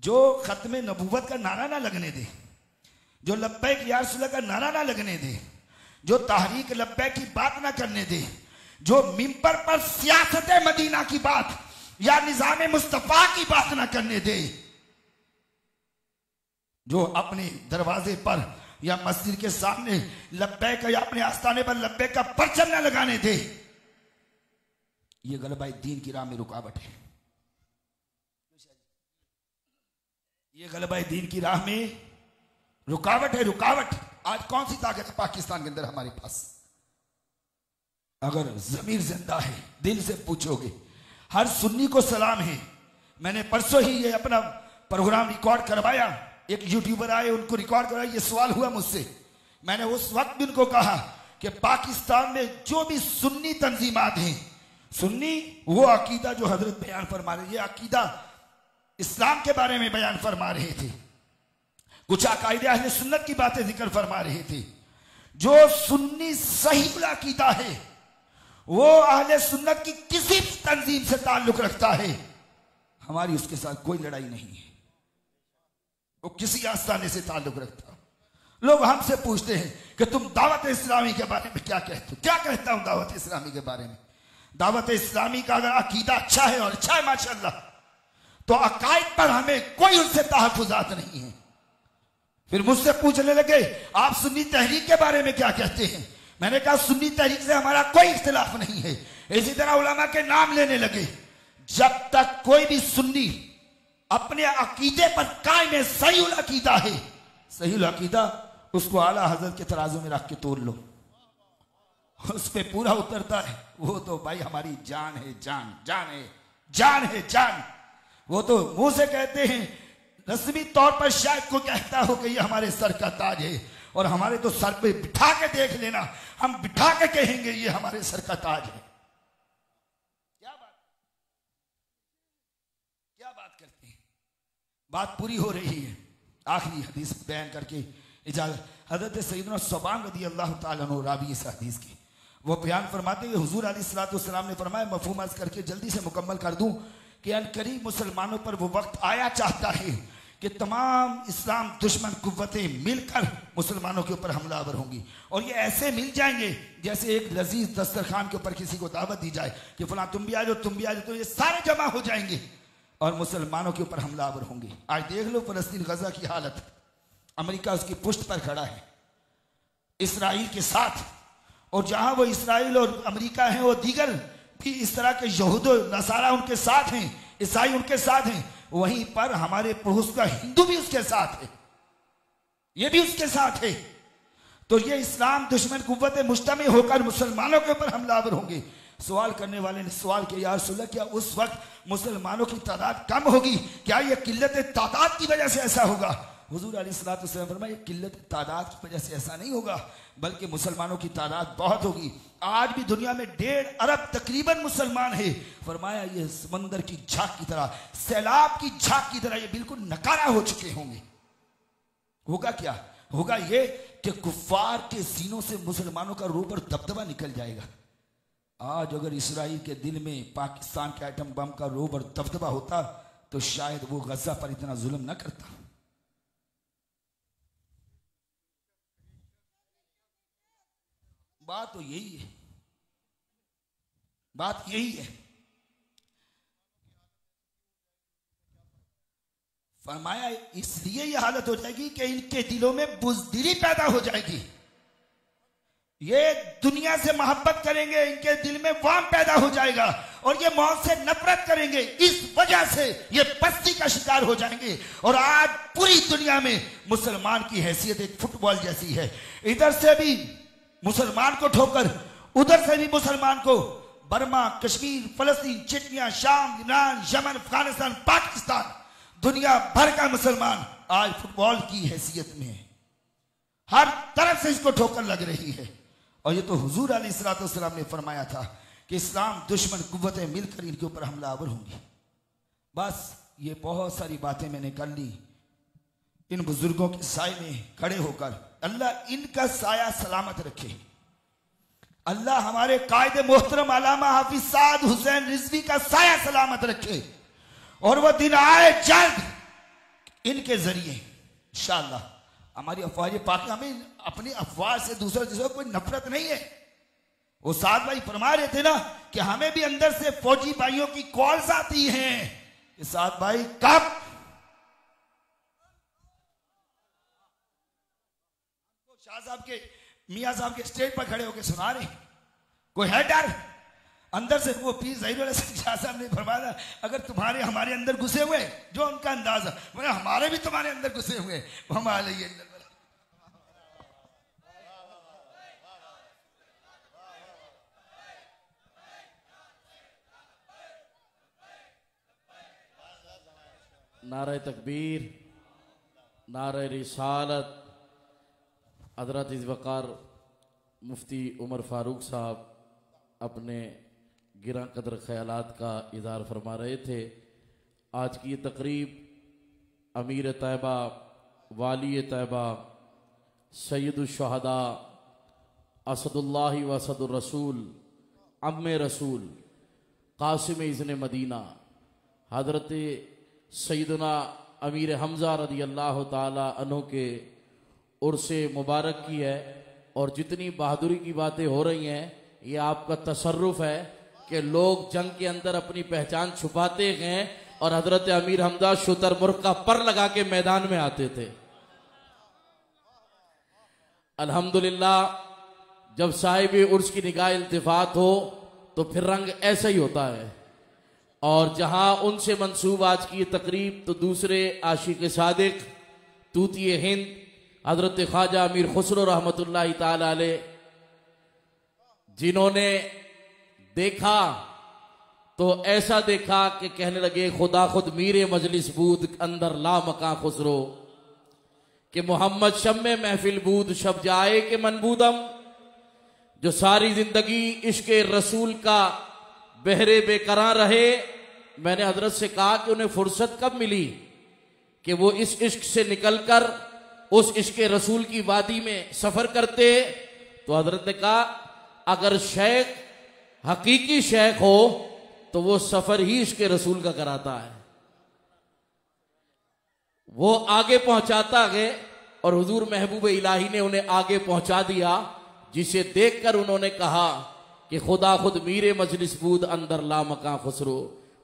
जो खत्म नबूवत का नारा ना लगने दे, जो लब्बैक या रसूल का नारा ना लगने दे, जो तहरीक लब्बैक की बात ना करने दे, जो मिंबर पर सियासत मदीना की बात या निजाम मुस्तफा की बात ना करने दे, जो अपने दरवाजे पर या मस्जिद के सामने लब्बैक या अपने आस्थाने पर लब्बैक का परचम न लगाने दे, ये गलबाए दीन की राह में रुकावट है। ये गलबाए दीन की राह में रुकावट है, रुकावट। आज कौन सी ताकत है पाकिस्तान के अंदर हमारे पास? अगर जमीर जिंदा है, दिल से पूछोगे, हर सुन्नी को सलाम है। मैंने परसों ही ये अपना प्रोग्राम रिकॉर्ड करवाया, एक यूट्यूबर आए, उनको रिकॉर्ड करवाया, ये सवाल हुआ मुझसे। मैंने उस वक्त भी उनको कहा कि पाकिस्तान में जो भी सुन्नी तंजीमात हैं, सुन्नी वो अकीदा जो हजरत बयान फरमा रहे, ये अकीदा इस्लाम के बारे में बयान फरमा रहे थे, कुछ अकायदे अहले सुन्नत की बातें जिक्र फरमा रहे थे। जो सुन्नी सही अकीदा है वो अहले सुन्नत की किसी तंजीम से ताल्लुक रखता है, हमारी उसके साथ कोई लड़ाई नहीं है, वो किसी आस्थाने से ताल्लुक रखता। लोग हमसे पूछते हैं कि तुम दावत इस्लामी के बारे में क्या कहते हो? क्या कहता हूं दावत इस्लामी के बारे में? दावत इस्लामी का अगर अकीदा अच्छा है, और अच्छा है माशाअल्लाह, तो अकायद पर हमें कोई उनसे तहफुजात नहीं है। फिर मुझसे पूछने लगे आप सुन्नी तहरीक के बारे में क्या कहते हैं? मैंने कहा सुन्नी तहरीक से हमारा कोई इख्तिलाफ नहीं है। इसी तरह उलमा के नाम लेने लगे। जब तक कोई भी सुन्नी अपने अकीदे पर कायम है, सही अकीदा है, सही अकीदा, उसको आला हजरत के तराजू में रख के तोड़ लो, उस पे पूरा उतरता है, वो तो भाई हमारी जान है, जान जान है, जान है जान। वो तो मुंह से कहते हैं, रस्मी तौर पर शायद कोई कहता हो कि ये हमारे सर का ताज है, और हमारे तो सर पे बिठा के देख लेना, हम बिठा के कहेंगे ये हमारे सर का ताज है। क्या बात करते हैं? बात पूरी हो रही है। आखिरी हदीस बयान करके इजाजत। हजरत सैयदना सौबान रज़ी अल्लाह तआला अन्हु रावी इस हदीस की, वो बयान फरमाते हुए हुजूर अलैहिस्सलातु वस्सलाम ने फरमाया, मफहूम अर्ज करके जल्दी से मुकम्मल कर दूं कि अनकरीब मुसलमानों पर वो वक्त आया चाहता है कि तमाम इस्लाम दुश्मन कुव्वतें मिलकर मुसलमानों के ऊपर हमलावर होंगी, और ये ऐसे मिल जाएंगे जैसे एक लजीज दस्तरखान के ऊपर किसी को दावत दी जाए कि फलां तुम भी आ जाओ, तुम भी आ जाओ, तो ये सारे जमा हो जाएंगे और मुसलमानों के ऊपर हमलावर होंगे। आज देख लो फलस्तीन गजा की हालत, अमेरिका उसकी पुष्ट पर खड़ा है इसराइल के साथ, और जहां वो इसराइल और अमेरिका है, वो दीगर भी इस तरह के यहूदो नसारा उनके साथ हैं, ईसाई उनके साथ हैं, वहीं पर हमारे पड़ोस का हिंदू भी उसके साथ है, ये भी उसके साथ है। तो ये इस्लाम दुश्मन कुव्वतें मुश्तमिल होकर मुसलमानों के ऊपर हमलावर होंगे। सवाल करने वाले ने सवाल किया, या रसूलल्लाह क्या उस वक्त मुसलमानों की तादाद कम होगी? क्या यह किल्लत तादाद की वजह से ऐसा होगा? हुजूर अलैहिस्सलातु वस्सलाम फरमाया, किल्लत तादाद की वजह से ऐसा नहीं होगा, बल्कि मुसलमानों की तादाद बहुत होगी। आज भी दुनिया में 1.5 अरब तकरीबन मुसलमान है। फरमाया ये समंदर की झाग की तरह, सैलाब की झाग की तरह ये बिल्कुल नकारा हो चुके होंगे। होगा क्या? होगा ये कि कुफ्फार के सीनों से मुसलमानों का रूह पर दबदबा निकल जाएगा। आज अगर इसराइल के दिल में पाकिस्तान के एटम बम का रूह पर दबदबा होता तो शायद वो गजा पर इतना जुल्म न करता। बात तो यही है, बात यही है। फरमाया इसलिए यह हालत हो जाएगी कि इनके दिलों में बुज़दिली पैदा हो जाएगी, ये दुनिया से मोहब्बत करेंगे, इनके दिल में वाम पैदा हो जाएगा, और ये मौत से नफरत करेंगे। इस वजह से ये पस्ती का शिकार हो जाएंगे। और आज पूरी दुनिया में मुसलमान की हैसियत एक फुटबॉल जैसी है, इधर से भी मुसलमान को ठोकर, उधर से भी मुसलमान को। बर्मा, कश्मीर, फलस्तीन, चिटनिया, शाम, ईरान, यमन, अफगानिस्तान, पाकिस्तान, दुनिया भर का मुसलमान आज फुटबॉल की हैसियत में है। हर तरफ से इसको ठोकर लग रही है। और ये तो हुजूर अलैहिस्सलातु वस्सलाम ने फरमाया था कि इस्लाम दुश्मन कुव्वतें मिलकर इनके ऊपर हमलावर होंगी। बस ये बहुत सारी बातें मैंने कर ली इन बुजुर्गों के साए में खड़े होकर। अल्लाह इनका साया सलामत रखे। अल्लाह हमारे कायदे मोहतरम अल्लामा हाफिज साद हुसैन रिजवी का साया सलामत रखे। और वह दिन आए जल्द इनके जरिए इंशाअल्लाह हमारी अफवाज पाक, हमें अपनी अफवाज से दूसरे चीजों कोई नफरत नहीं है। वो साथ भाई फरमा रहे थे ना कि हमें भी अंदर से फौजी भाइयों की कॉल्स आती हैं कि साथ भाई कब शाह साहब के मियां साहब के स्टेज पर खड़े होकर सुना रहे, कोई है डर अंदर से। वो पीर ज़हीरुल हसन शाह साहब ने फरमाया अगर तुम्हारे हमारे अंदर घुसे हुए, जो उनका अंदाजा मतलब हमारे भी तुम्हारे अंदर घुसे हुए, हमारे लिए नारे तकबीर, नारे रिसालत। हज़रत इज़्वकार मुफ्ती उमर फारूक साहब अपने गिरा कदर ख्यालात का इज़हार फरमा रहे थे। आज की ये तकरीब अमीर तैयबा, वाली तैयबा, सैयदुश्शुहदा, असदुल्लाहि व असदुर रसूल, अम्मे रसूल, कासिम इज़्न मदीना, हज़रत सैयदना अमीर हमज़ा रज़ी अल्लाह ताला अन्हु के उर्से मुबारक की है। और जितनी बहादुरी की बातें हो रही हैं ये आपका तसर्रुफ है कि लोग जंग के अंदर अपनी पहचान छुपाते हैं और हजरत अमीर हमजा शुतरमुर्ग का पर लगा के मैदान में आते थे। अल्हम्दुलिल्लाह जब साहिब उर्स की निगाह इल्तिफात हो तो फिर रंग ऐसा ही होता है। और जहां उनसे मंसूब आज की तकरीब तो दूसरे आशिक सादिक तूती हिंद हजरत ख्वाजा अमीर खुसरो रहमतुल्लाहि ताला अलैह, जिन्होंने देखा तो ऐसा देखा कि कहने लगे खुदा खुद मीरे मजलिस बूद अंदर ला मका खुसरो, कि मोहम्मद शम्मे महफिल बूद शब जाए के मनबूदम, जो सारी जिंदगी इश्क रसूल का बहरे बेकरार रहे। मैंने हजरत से कहा कि उन्हें फुर्सत कब मिली कि वो इस इश्क से निकलकर उस इश्क रसूल की वादी में सफर करते। तो हजरत ने कहा अगर शेख हकीकी शेख हो तो वो सफर ही इश्क रसूल का कराता है, वो आगे पहुंचाता है। और हुजूर महबूब इलाही ने उन्हें आगे पहुंचा दिया, जिसे देखकर उन्होंने कहा कि खुदा खुद मीरे मजलिस बूद अंदर ला मका खुसरो,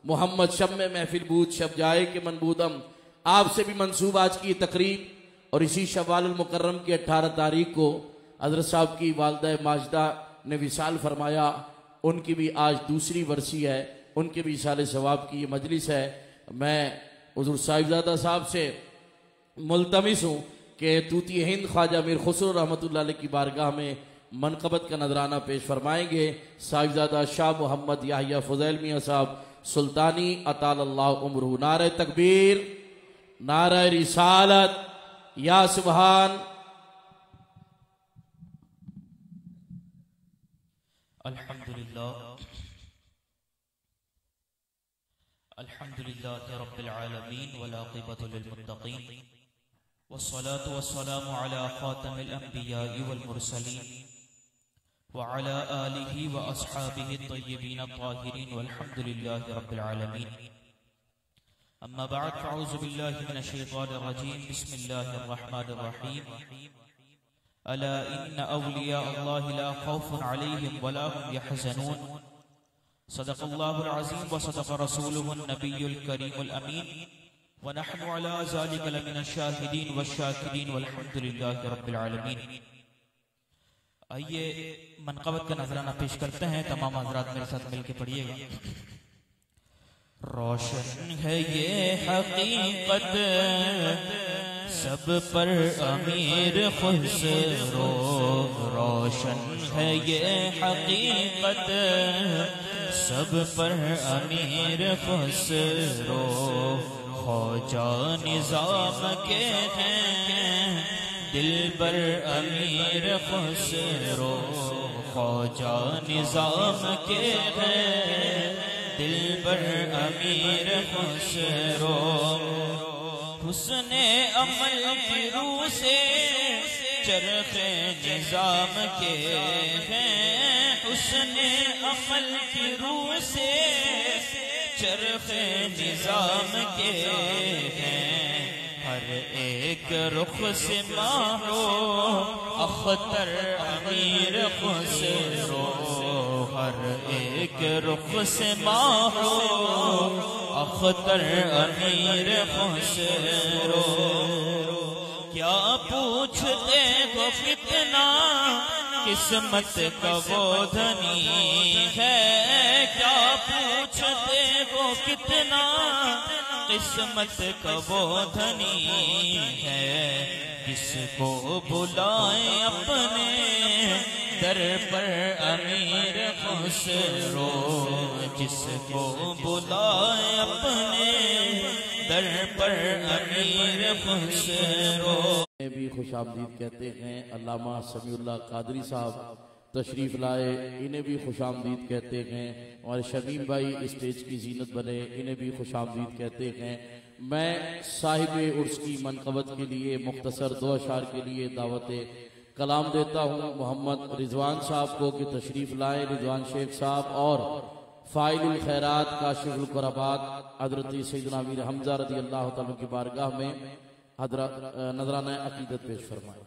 मोहम्मद शम्मे महफिल बूद शब जाए के मनबूदम। आपसे भी मंसूब आज की तकरीब और इसी शव्वाल मुकर्रम की 18 तारीख को हजरत साहब की वालदा माजिदा ने विसाल फरमाया, उनकी भी आज दूसरी वर्सी है, उनके भी साले सवाब की ये मजलिस है। मैं हुजूर साहिबजादा साहब से मुल्तमिस हूँ कि तूती हिंद ख्वाजा अमीर खुसरो रहमतुल्लाह अलैह की बारगाह में मनकबत का नजराना पेश फरमाएंगे। साहिबजादा शाह मोहम्मद याहिया फुजैल मियाँ साहब सुल्तानी अतालल्लाह उम्रहु। नारे तकबीर, नारे रिसालत, या सुभान। अल्हम्दुलिल्लाह रब्बिल आलमीन वल आक़िबतु लिल मुत्तक़ीन वस्सलातु वस्सलामु अला खातमिल अंबिया'i वल मुरसलीन व अला आलिहि व अस्हाबिहि तय्यबीन अत्ताहिरीन वल्हम्दुलिल्लाहि रब्बिल आलमीन। अम्मा बअद फ़अऊज़ु बिल्लाहि मिनश शैतानिर रजीम। बिस्मिल्लाहिर रहमानिर रहीम। अला इन्न औलिया अल्लाहि ला खौफुन अलैहिम वला हुम यहज़नून। सदक़ल्लाहुल अज़ीम व सदक़ रसूलुहुन नबियुल करीमुल अमीन व नहनु अला ज़ालिका लमिनश शाहिदीन वश्शाकिरीन वल्हम्दुलिल्लाहि रब्बिल आलमीन। आइए मनक़बत का नजराना पेश करते हैं। तमाम हज़रात मेरे साथ मिलकर पढ़िएगा। रोशन है ये हकीकत सब पर अमीर खुसरो, रोशन है ये हकीकत सब पर अमीर खुसरो। ख्वाजा निज़ाम के हैं दिल पर अमीर खुसरो, ख्वाजा निज़ाम के हैं दिल पर अमीर खुसरो। हुस्ने अमल की रूह से चरखे निज़ाम के हैं, हुस्ने अमल की रूह से चरखे निज़ाम के हैं। हर एक रुख से माहो अख्तर अमीर खुसरो, हर एक रुख से माहो अख्तर अमीर खुसरो। क्या पूछते हो कितना किस्मत का वो धनी है, क्या पूछते हो कितना किस्मत का वो धनी है। किसको बुलाए अपने दर पर अमीर खुसरो, जिसको बुलाए अपने दर पर अमीर खुसरो। भी खुशामदीद कहते हैं। अल्लामा समीउल्लाह कादरी साहब तशरीफ लाए, इन्हें भी खुशामदीद कहते हैं। और शमीम भाई स्टेज की जीनत बने, इन्हें भी खुशामदीद कहते हैं। मैं साहिब उर्स की मनक़बत के लिए मुख्तसर 2 अशार के लिए दावत कलाम देता हूँ मोहम्मद रिजवान साहब को कि तशरीफ लाए। रिजवान शेख साहब और फ़ाइलुल खैरात काशिफुल कुरबात हज़रत सैयदना अमीर हमज़ा रज़ी अल्लाह तआला की बारगाह में हज़रत नज़राना अक़ीदत पेश फरमाए।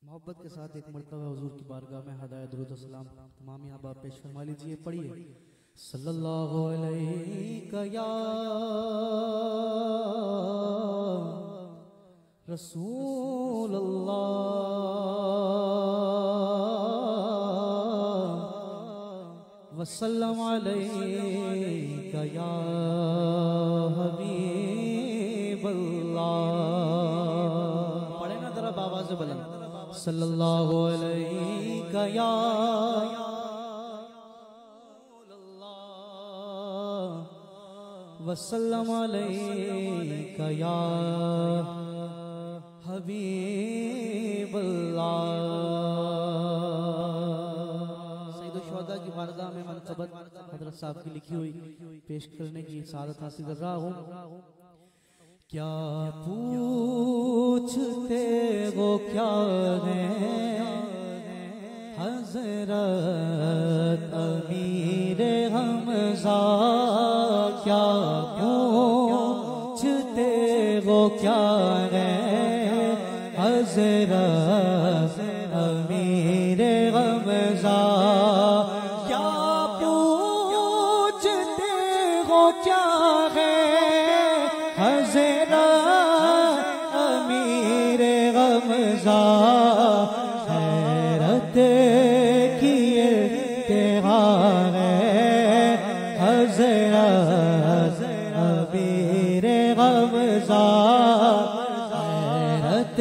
मोहब्बत के साथ एक मर्तबा हुजूर की बारगाह में हदायत दुरूद व सलाम तमाम यहाँ बात पेश फरमा लीजिए। पढ़िए सल्लल्लाहु अलैहि या रसूल अल्लाह वसल्लम अलैका या हबीब अल्लाह। पढ़े ना जरा आवाज़ बुलंद, सल्लल्लाहु अलैका या वसल्लम अलैका या हबीब अल्लाह। सैयद शुहदा की बारगाह में मनक़बत हज़रत साहब की लिखी हुई पेश करने की सादत हासिल कर रहा हूँ। क्या पूछते वो क्या है हज़रत अमीर हमज़ा, क्या पूछते वो क्या है हज़रत अमीर हमज़ा, क्या पूछते वो क्या है हज़रत अमीर हमज़ा। हैरत किए तेरा है हज़रत अमीर हमज़ा, हैरत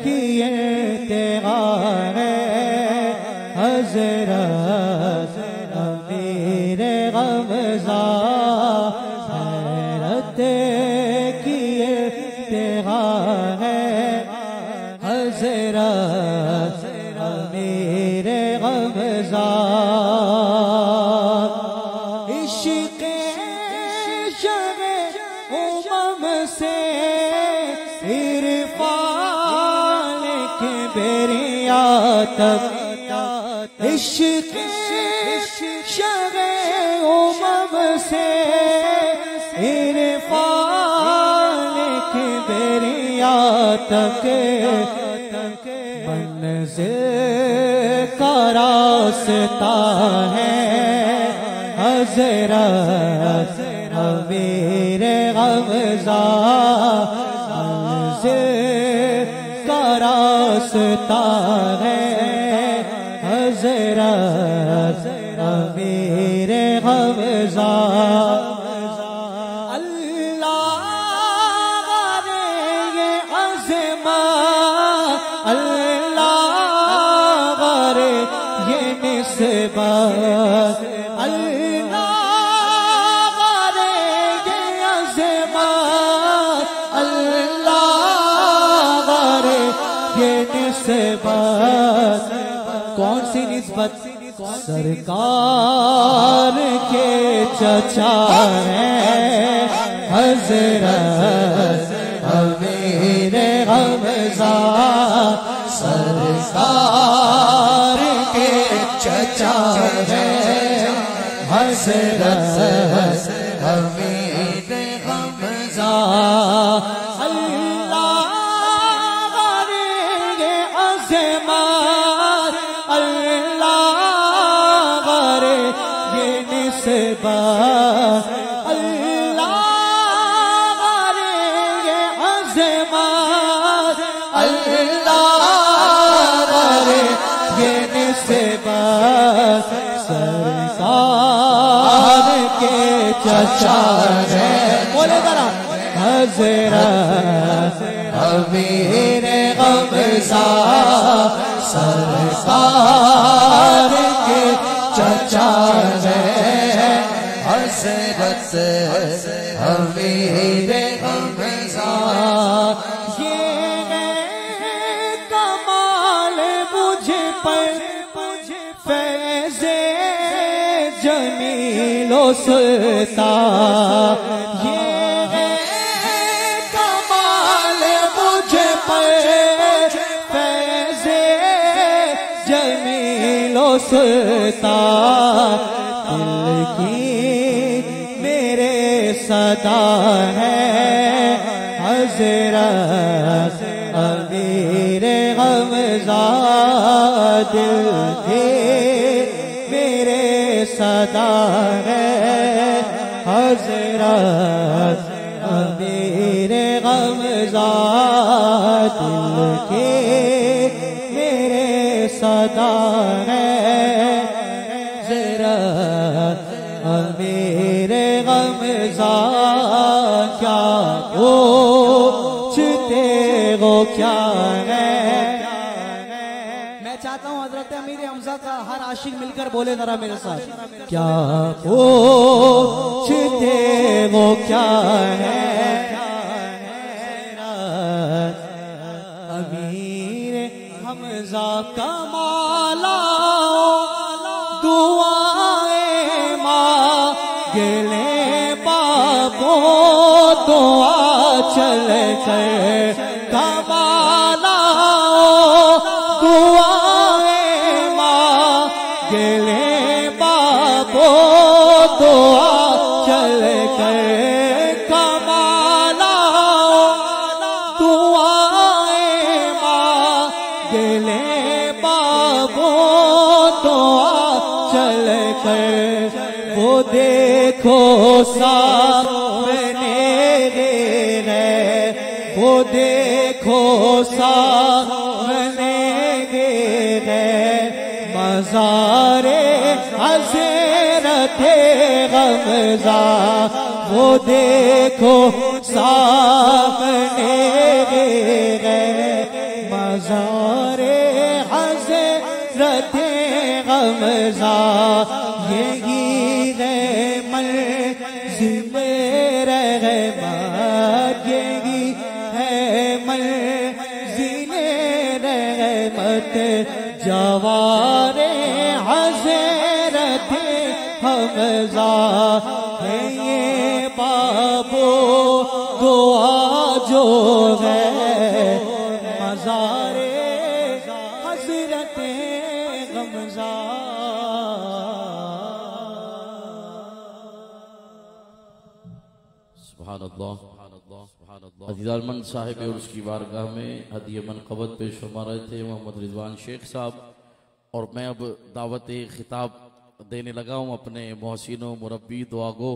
किए तेरा है हज़रत अमीर हमज़ा, हैरत किए तेरा है हज़रत अमीर हमज़ा। इश्क़े शरे उमम से इरफान के बेरिया तक, इश्क़े शरे उमम से इरफान के बेरिया तक, मंज़िल का रास्ता है हज़रत अमीर हमज़ा, मंज़िल का रास्ता है हज़रत अमीर हमज़ा। कौन सी निस्बत सरकार के चचा है हज़रत अमीर हमज़ा, सरकार के चचा है हज़रत अमीर हमज़ा अल्लाह करेंगे अज़मत अल्लाह करेंगे निस्बत अल्लाह करेंगे अज़मत अल्लाह करेंगे निस्बत सरकार के चचा है बोले जरा हज़रत अमीर हमज़ा सरकार के चचा है हज़रत अमीर हमज़ा ये कमाल मुझे पर फैज़े जमीलो सुल्ता ये कमाल मुझे पर फैज़े जमीलो सुल्ता दिल की मेरे सदा है हज़रत अमीर हमज़ा दिल की मेरे सदा है हज़रत अमीर हमज़ा दिल के मेरे सदा है हज़रत अमीर हमज़ा क्या पूछते हो क्या है मैं चाहता हूँ हज़रत अमीर हमज़ा का हर आशिक मिलकर बोले जरा मेरे साथ क्या पूछते वो क्या है अमीर हमज़ा का माला दुआएं मांगले बाबो दुआ चल कर कमाला दुआएं मांगले बाबो दुआ चल कर कमाला दुआएं मांगले बाबो दुआ चल कर वो देखो सामने रे वो देखो सामने रे मज़ारे हज़रत हमज़ा वो देखो सामने रे मज़ारे हज़रत हमज़ा यही है मंज़िल रहमत यही है मंज़िल रहमत जवारे हज़रत हमज़ा है ये बाबो दुआ जो है मज़ारे हज़रत हमज़ा अज़ीज़ान साहिब और उसकी बारगाह में हदिया मनक़बत पेश फरमा रहे थे मोहम्मद रिजवान शेख साहब और मैं अब दावत खिताब देने लगा हूँ अपने मोहसिनों मुरब्बी दुआगो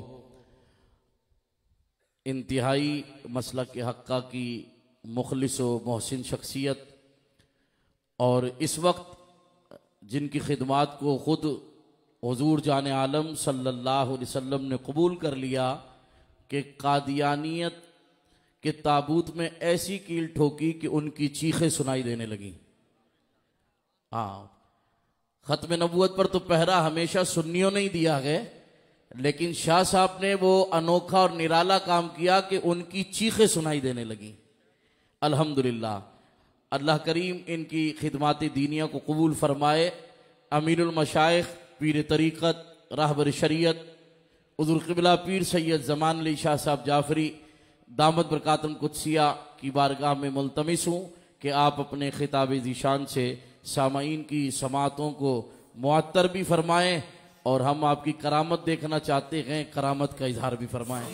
इंतहाई मसलक के हक्का की मुखलिस व मोहसिन शख्सियत और इस वक्त जिनकी खिदमात को ख़ुद हुज़ूर जाने आलम सल्लल्लाहु अलैहि वसल्लम ने कबूल कर लिया कि कादियानियत के ताबूत में ऐसी कील ठोकी कि उनकी चीखें सुनाई देने लगी। हाँ, ख़त्म नबूवत पर तो पहरा हमेशा सुन्नियों ने ही दिया है, लेकिन शाह साहब ने वो अनोखा और निराला काम किया कि उनकी चीखें सुनाई देने लगी। अल्हम्दुलिल्लाह, अल्लाह करीम इनकी खिदमात दीनिया को कबूल फरमाए। अमीरुल मशाइख, पीर तरीक़त, रहबर शरीयत हुज़ूर क़िबला पीर सैयद ज़मान अली शाह साहब जाफरी दामद बरकातुल कुद्सिया की बारगाह में मुल्तमिस हूँ कि आप अपने खिताब ज़ीशान से सामाईन की समातों को मुअत्तर भी फरमाएँ और हम आपकी करामत देखना चाहते हैं, करामत का इजहार भी फरमाएं।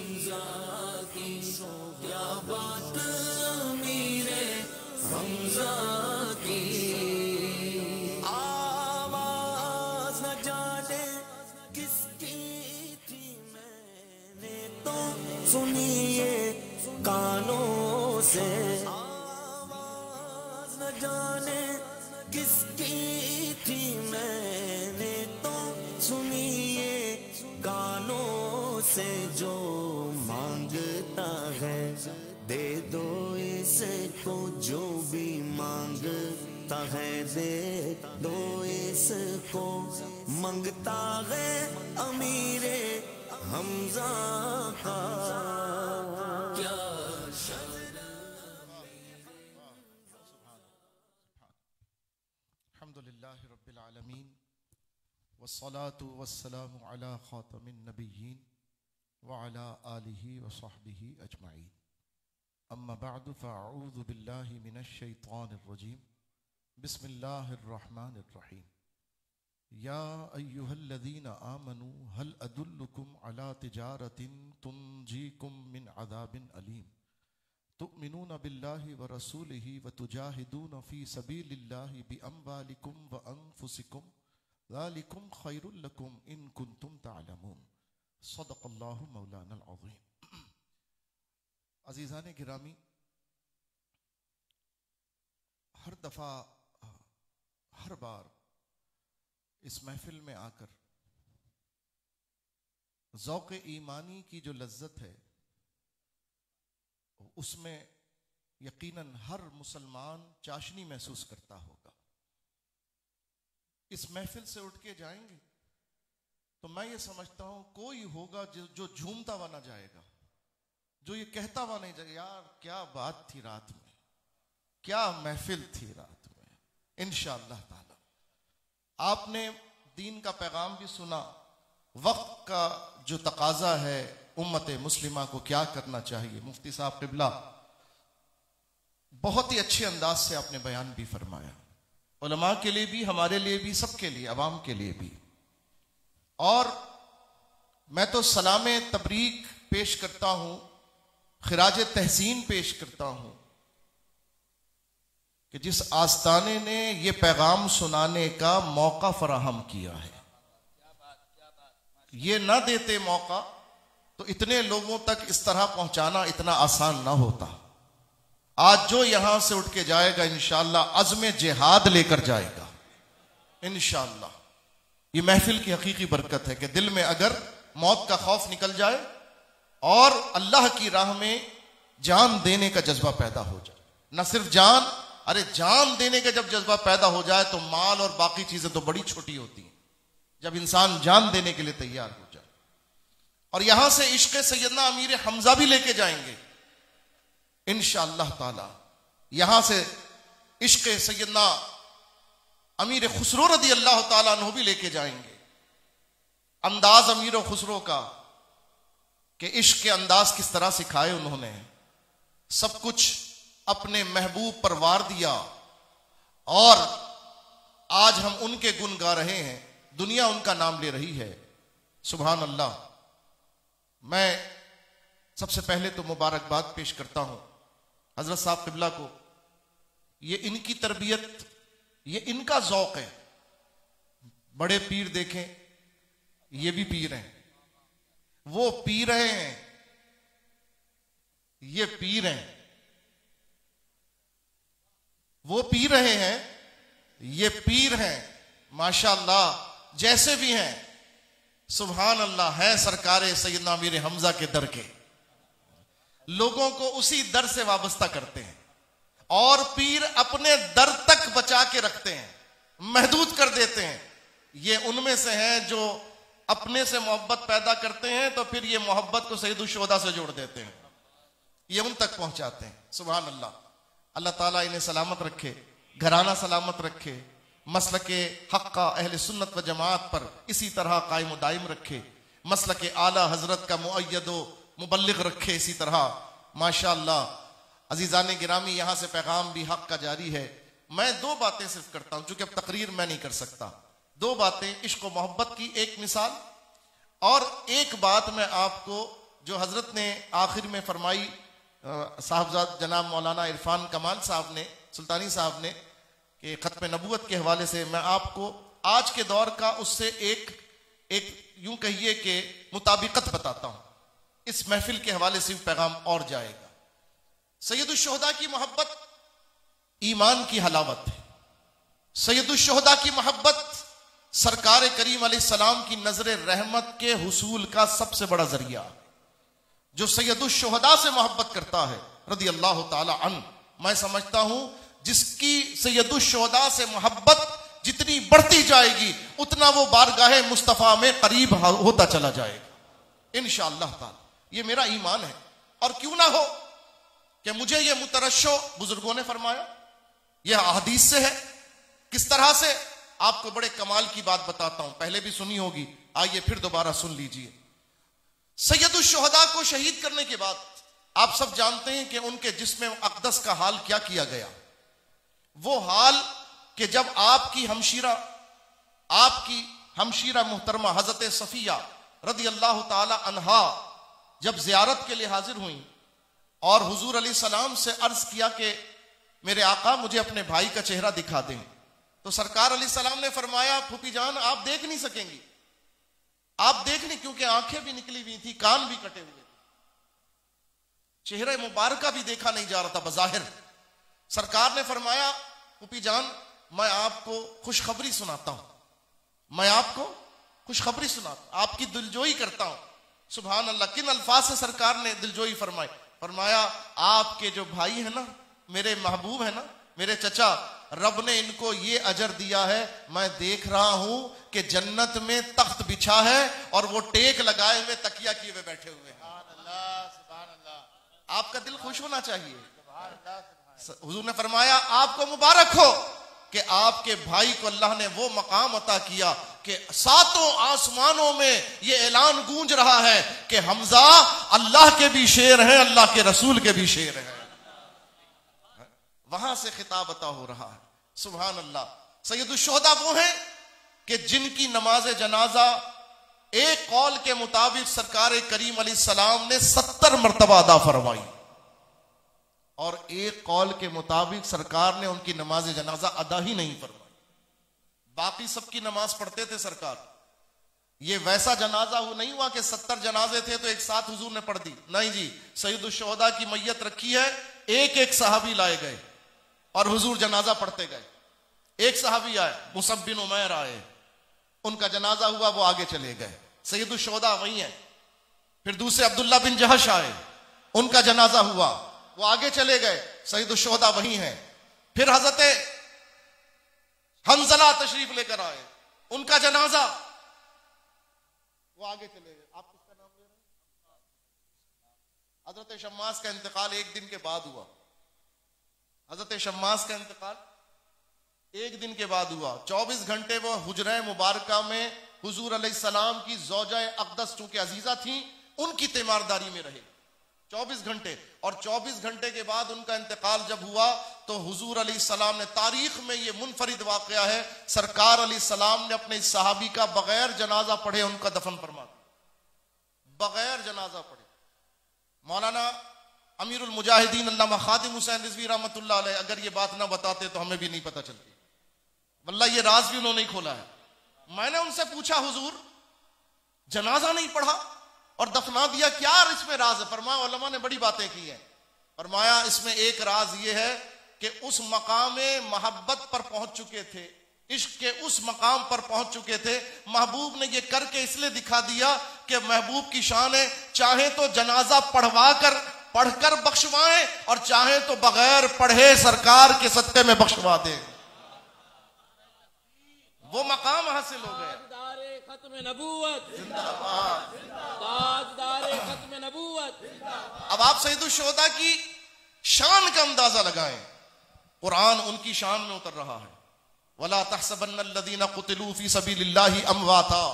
सुनिए कानों से आवाज न जाने किसकी थी, मैंने तो सुनिए कानों से। जो मांगता है दे दो इसको, जो भी मांगता है दे दो इसको। मांगता है अमीरे हमजा का क्या अल्हम्दुलिल्लाहि रब्बिल आलमीन वस्सलातु वस्सलामु अला खातमिन नबिय्यीन व अला आलिहि व सहबिहि अजमाइन। अम्मा बअदु फअऊज़ु बिल्लाहि मिनश शैतानिर रजीम। बिस्मिल्लाहिर रहमानिर रहीम। या अय्युहल्लज़ीना आमनू हल अदुल्लुकुम अला तिजारतिन तुंजीकुम मिन अज़ाबिन अलीम तुमिनून बिल्लाहि व रसूलिहि व तुजाहिदून फी सबीलिल्लाहि बिअम्वालिकुम व अनफुसिकुम ज़ालिकुम खैरुल लकुम इन कुंतुम तअलमून। सदक़ल्लाहु मौलानल अज़ीम। अज़ीज़ान गिरामी, हर दफ़ा हर बार इस महफिल में आकर ज़ौक़ ईमानी की जो लज्जत है उसमें यकीनन हर मुसलमान चाशनी महसूस करता होगा। इस महफिल से उठ के जाएंगे तो मैं ये समझता हूं कोई होगा जो झूमता हुआ ना जाएगा, जो ये कहता हुआ नहीं जाएगा यार क्या बात थी रात में, क्या महफिल थी रात में। इंशाअल्लाह ताला आपने दीन का पैगाम भी सुना, वक्त का जो तकाजा है उम्मत मुस्लिमा को क्या करना चाहिए। मुफ्ती साहब क़िबला बहुत ही अच्छे अंदाज से आपने बयान भी फरमाया, उलमा के लिए भी, हमारे लिए भी, सबके लिए, अवाम के लिए भी। और मैं तो सलाम तबरीक पेश करता हूं, खिराज तहसीन पेश करता हूं कि जिस आस्ताने ने ये पैगाम सुनाने का मौका फराहम किया है। ये ना देते मौका तो इतने लोगों तक इस तरह पहुंचाना इतना आसान ना होता। आज जो यहां से उठ के जाएगा इंशाअल्लाह अज़्म जिहाद लेकर जाएगा इंशाअल्लाह। ये महफिल की हकीकी बरकत है कि दिल में अगर मौत का खौफ निकल जाए और अल्लाह की राह में जान देने का जज्बा पैदा हो जाए। न सिर्फ जान, अरे जान देने का जब जज्बा पैदा हो जाए तो माल और बाकी चीजें तो बड़ी छोटी होती हैं, जब इंसान जान देने के लिए तैयार हो जाए। और यहां से इश्क सैयदना अमीर हमजा भी लेके जाएंगे इंशाअल्लाह ताला। यहां से इश्क सैयदना अमीर खुसरो रदी अल्लाह ताला अन्हु भी लेके जाएंगे। अंदाज अमीर खुसरो का कि इश्क के अंदाज किस तरह सिखाए उन्होंने, सब कुछ अपने महबूब पर वार दिया और आज हम उनके गुण गा रहे हैं, दुनिया उनका नाम ले रही है। सुभान अल्लाह। मैं सबसे पहले तो मुबारकबाद पेश करता हूं हजरत साहब क़िबला को। ये इनकी तरबियत, ये इनका ज़ौक़ है। बड़े पीर देखें, ये भी पीर हैं, वो पी रहे हैं, ये पीर हैं, वो पी रहे हैं, ये पीर हैं। माशाअल्लाह जैसे भी हैं, सुभान अल्लाह, है सरकार सैयदना अमीर हमजा के दर के, लोगों को उसी दर से वाबस्ता करते हैं और पीर अपने दर तक बचा के रखते हैं, महदूद कर देते हैं। ये उनमें से हैं जो अपने से मोहब्बत पैदा करते हैं तो फिर ये मोहब्बत को सैयदुल शुहदा से जोड़ देते हैं, ये उन तक पहुंचाते हैं। सुभान अल्लाह। अल्लाह ताला इन्हें सलामत रखे, घराना सलामत रखे, मसलके हक्का अहले सुन्नत व जमात पर इसी तरह कायम दायम रखे, मसलके आला हजरत का मुअय्यदो मुबल्लिग रखे इसी तरह। माशाअल्लाह। अजीजान गिरामी, यहां से पैगाम भी हक का जारी है। मैं दो बातें सिर्फ करता हूं, चूंकि अब तकरीर मैं नहीं कर सकता, दो बातें, इश्क व मोहब्बत की एक मिसाल, और एक बात मैं आपको जो हजरत ने आखिर में फरमाई, साहबजाद जनाब मौलाना इरफान कमाल साहब ने, सुल्तानी साहब ने, कि खत्म नबूवत के हवाले से मैं आपको आज के दौर का उससे एक यूं कहिए कि मुताबिकत बताता हूं। इस महफिल के हवाले से भी पैगाम और जाएगा। सैयदुल शुहदा की मोहब्बत ईमान की हलावत है। सैयदुल शुहदा की मोहब्बत सरकार करीम अलैहिस्सलाम की नजर रहमत के हुसूल का सबसे बड़ा जरिया। जो सैयदुल शुहदा से मोहब्बत करता है रदी अल्लाह ताला अन्हु, मैं समझता हूं जिसकी सैयदुल शुहदा से मोहब्बत जितनी बढ़ती जाएगी उतना वो बारगाहे मुस्तफा में करीब होता चला जाएगा इंशाअल्लाह ताला। ये मेरा ईमान है। और क्यों ना हो कि मुझे ये मुतरश्शो बुजुर्गों ने फरमाया, यह अहदीस से है। किस तरह से, आपको बड़े कमाल की बात बताता हूं, पहले भी सुनी होगी, आइए फिर दोबारा सुन लीजिए। सैयदुल शुहदा को शहीद करने के बाद आप सब जानते हैं कि उनके जिस्म अक़दस का हाल क्या किया गया। वो हाल कि जब आपकी हमशीरा मुहतरमा हजरत सफिया रदी अल्लाह ताला अन्हा जब जियारत के लिए हाजिर हुई और हुजूर अलैहि सलाम से अर्ज किया कि मेरे आका मुझे अपने भाई का चेहरा दिखा दें, तो सरकार अलैहि सलाम ने फरमाया, फूफी जान आप देख नहीं सकेंगी, आप देख नहीं, क्योंकि आंखें भी निकली हुई थी, कान भी कटे हुए थे, चेहरा मुबारका भी देखा नहीं जा रहा था बज़ाहिर। सरकार ने फरमाया, फूफी जान मैं आपको खुशखबरी सुनाता हूं, मैं आपको खुशखबरी सुनाता, आपकी दिलजोई करता हूं। सुभान अल्लाह। किन अल्फाज से सरकार ने दिलजोई फरमाई? फरमाया आपके जो भाई है ना, मेरे महबूब है ना, मेरे चचा, रब ने इनको ये अजर दिया है, मैं देख रहा हूं कि जन्नत में तख्त बिछा है और वो टेक लगाए हुए तकिया किए हुए बैठे हुए हैं। आपका दिल खुश होना चाहिए। हुजूर ने फरमाया आपको मुबारक हो कि आपके भाई को अल्लाह ने वो मकाम अता किया कि सातों आसमानों में ये ऐलान गूंज रहा है कि हमजा अल्लाह के भी शेर हैं, अल्लाह के रसूल के भी शेर हैं। वहां से खिताब अता हो रहा है। सुभान अल्लाह। सैयदुल शुहदा वो हैं कि जिनकी नमाज जनाजा एक कौल के मुताबिक सरकार करीम अलैहिस्सलाम ने 70 मरतबा अदा फरमाई और एक कौल के मुताबिक सरकार ने उनकी नमाज जनाजा अदा ही नहीं फरमाई। बाकी सबकी नमाज पढ़ते थे सरकार। ये वैसा जनाजा नहीं हुआ कि 70 जनाजे थे तो एक साथ हुजूर ने पढ़ दी, नहीं जी। सैयदुल शुहदा की मैयत रखी है, एक एक सहाबी लाए गए और हुजूर जनाजा पढ़ते गए। एक सहाबी आए, मुसअब बिन उमैर आए, उनका जनाजा हुआ, वो आगे चले गए, सैयदुल शुहदा वही है। फिर दूसरे अब्दुल्ला बिन जहश आए, उनका जनाजा हुआ, वो आगे चले गए, सैयदुल शुहदा वही है। फिर हजरत हंजला तशरीफ लेकर आए, उनका जनाजा, वो आगे चले गए। आप किसका नाम ले रहे हैं? हजरत शम्मास का इंतकाल एक दिन के बाद हुआ। हजरत शम्मास का इंतकाल एक दिन के बाद हुआ। 24 घंटे वो हुजरा मुबारका में हुजूर अलैहिस्सलाम की ज़ौजा अक़दस चूंकि अजीजा थी, उनकी तीमारदारी में रहे 24 घंटे। और 24 घंटे के बाद उनका इंतकाल जब हुआ तो हुजूर अलैहिस्सलाम ने, तारीख में ये मुनफरिद वाक़या है, सरकार अलैहिस्सलाम ने अपने इस सहाबी का बगैर जनाजा पढ़े उनका दफन फरमा दिया, बगैर जनाजा पढ़े। मौलाना अमीरुल मुजाहिदीन अल्लामा खादिम हुसैन रिजवी रहमतुल्लाह अलैह अगर ये बात ना बताते तो हमें भी नहीं पता चलती। वल्लाह ये राज भी उन्होंने खोला है। मैंने उनसे पूछा, हुजूर जनाजा नहीं पढ़ा और दफना दिया, क्या इसमें राज है? फरमाया उलमा ने बड़ी बातें की है। फरमाया इसमें एक राज ये है कि उस मकाम मोहब्बत पर पहुंच चुके थे, इश्क के उस मकाम पर पहुंच चुके थे। महबूब ने ये करके इसलिए दिखा दिया कि महबूब की शान है, चाहे तो जनाजा पढ़कर बख्शवाएं और चाहे तो बगैर पढ़े सरकार के सत्ते में बख्शवा दें। वो मकाम हासिल हो गए। खत्म नबूवत जिंदाबाद। खत्म नबूवत। अब आप सैयदुल शुहदा की शान का अंदाजा लगाएं। कुरान उनकी शान में उतर रहा है, वला तहसबन्नल्लज़ीना क़ुतिलू फ़ी सबीलिल्लाहि अमवाता